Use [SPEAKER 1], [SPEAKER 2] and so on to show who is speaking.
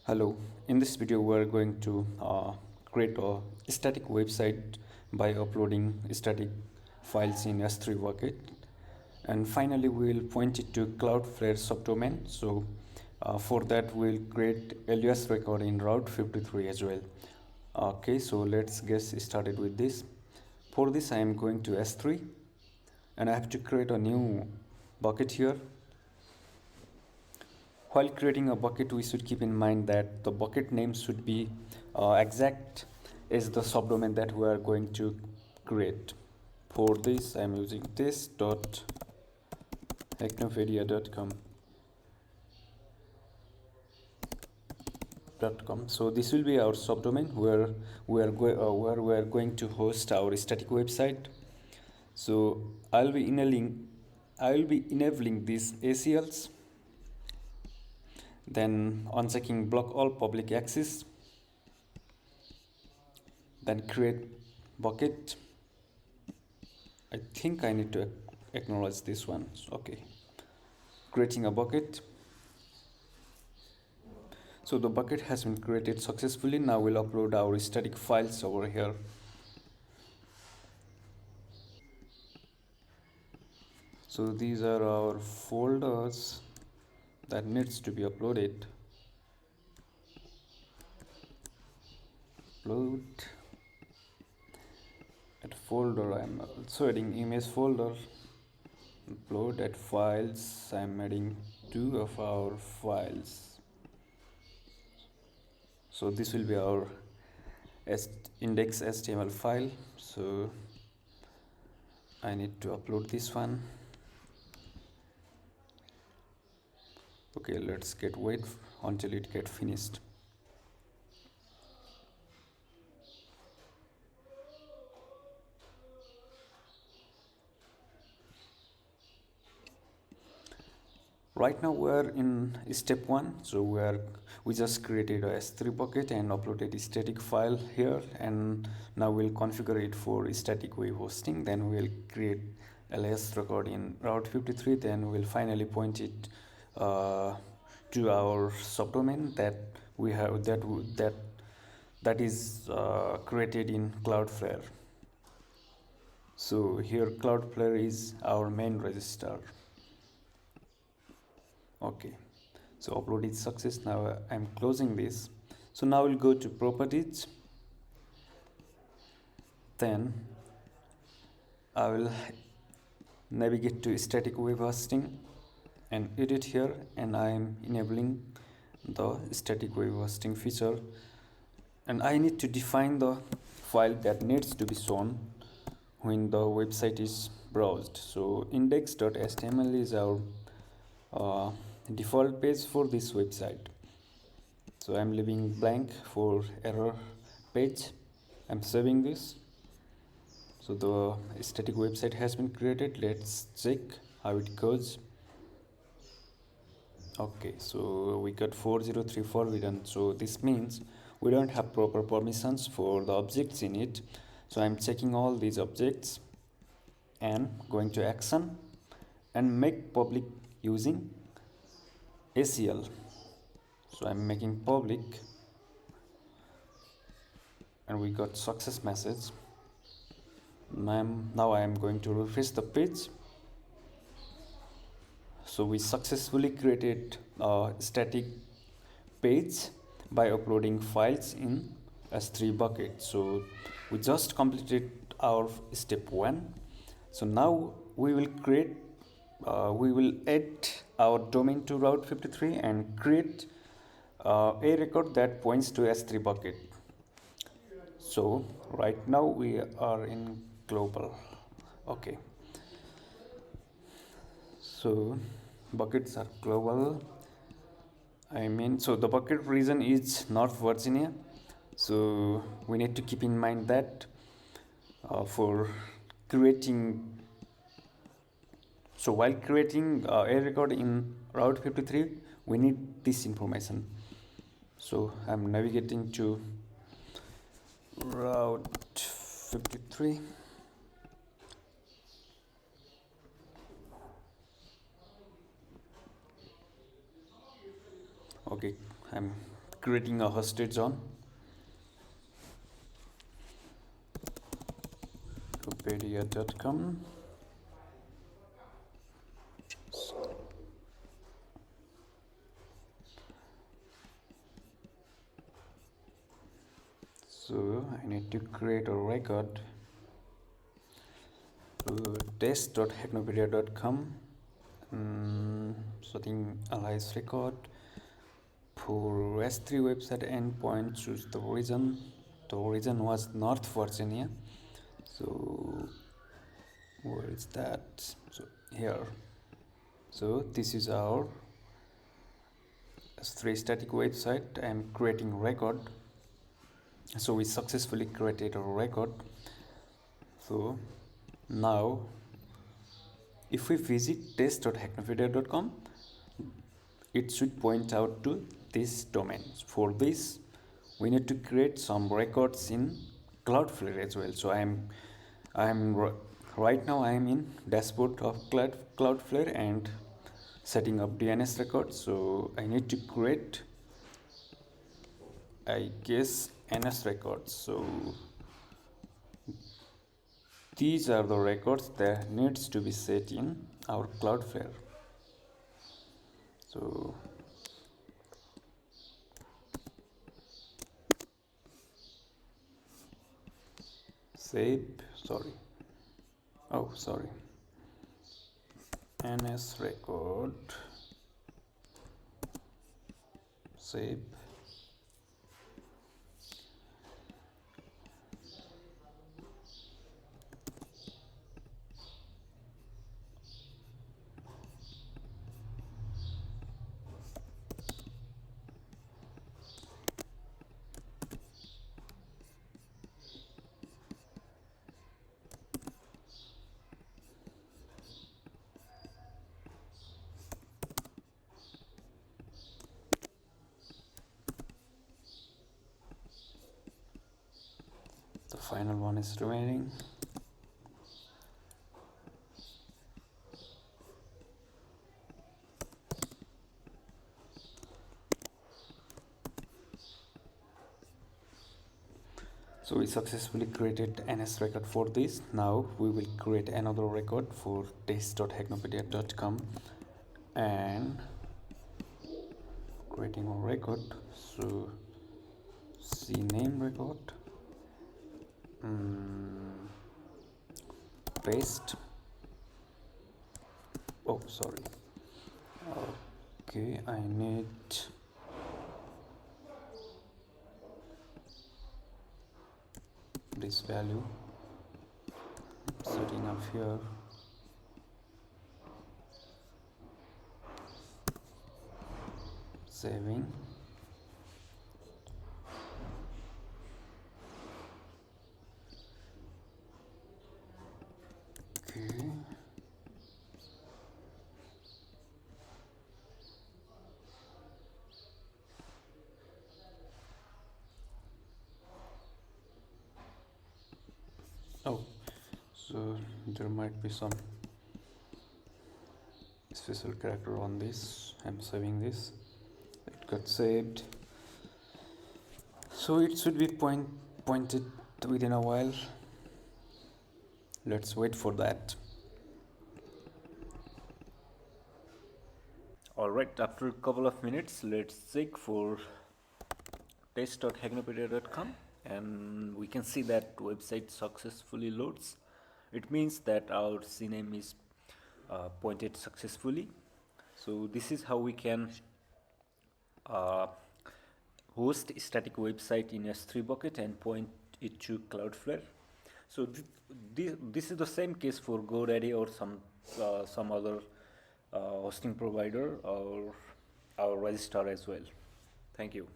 [SPEAKER 1] Hello, in this video we are going to create a static website by uploading static files in S3 bucket, and finally we will point it to Cloudflare subdomain. So for that we'll create alias record in Route 53 as well. Okay, so let's get started with this. For this I am going to S3 and I have to create a new bucket here. While creating a bucket, we should keep in mind that the bucket name should be exact as the subdomain that we are going to create. For this, I am using this.technopedia.com. So this will be our subdomain where we are going to host our static website. So I will be enabling these ACLs. Then unchecking block all public access, then create bucket. I think I need to acknowledge this one. Okay, creating a bucket. So the bucket has been created successfully. Now we'll upload our static files over here. So these are our folders that needs to be uploaded. Upload at folder. I'm also adding image folder. Upload at files. I'm adding 2 of our files. So this will be our index HTML file. So I need to upload this one. Okay, let's wait until it gets finished. Right now we are in step 1. So we just created a S3 bucket and uploaded a static file here, and now we'll configure it for static web hosting. Then we'll create alias record in Route 53. Then we'll finally point it to our subdomain that we have that is created in Cloudflare. So here Cloudflare is our main register. Okay, so upload is success. Now I'm closing this. So now we'll go to properties. Then I will navigate to static web hosting and edit here, and I am enabling the static web hosting feature, and I need to define the file that needs to be shown when the website is browsed. So index.html is our default page for this website. So I'm leaving blank for error page. I'm saving this. So the static website has been created. Let's check how it goes. Okay, so we got 4034 hidden. So this means we don't have proper permissions for the objects in it. So I'm checking all these objects and going to action and make public using ACL. So I'm making public and we got success message. Now I am going to refresh the page. So we successfully created a static page by uploading files in S3 bucket. So we just completed our step 1. So now we will add our domain to Route 53 and create a record that points to S3 bucket. So right now we are in global. Okay, so buckets are global. So the bucket region is North Virginia. So we need to keep in mind that for creating. So while creating a record in Route 53, we need this information. So I'm navigating to Route 53. Okay, I'm creating a hosted zone. Wikipedia.com. So I need to create a record. Test.hacknopedia.com. Setting alias record for S3 website endpoint. Choose the region. The region was North Virginia. So where is that? So here. So this is our S3 static website. I am creating record. So we successfully created a record. So now if we visit test.hacknopedia.com, it should point out to this domain. For this, we need to create some records in Cloudflare as well. So right now I am in dashboard of Cloudflare and setting up DNS records. So I need to create, I guess, NS records. So these are the records that needs to be set in our Cloudflare. So save, sorry, NS record, save. The final one is remaining. So we successfully created NS record for this. Now we will create another record for test.hacknopedia.com and creating a record. So cname record, paste. Oh, sorry. Okay, I need this value, setting up here, saving. Okay. Oh, so there might be some special character on this. I'm saving this. It got saved. So it should be pointed within a while. Let's wait for that. Alright, after a couple of minutes, let's check for test.hacknopedia.com and we can see that website successfully loads. It means that our CNAME is pointed successfully. So this is how we can host a static website in S3 bucket and point it to Cloudflare. So this is the same case for GoDaddy or some other hosting provider or our registrar as well. Thank you.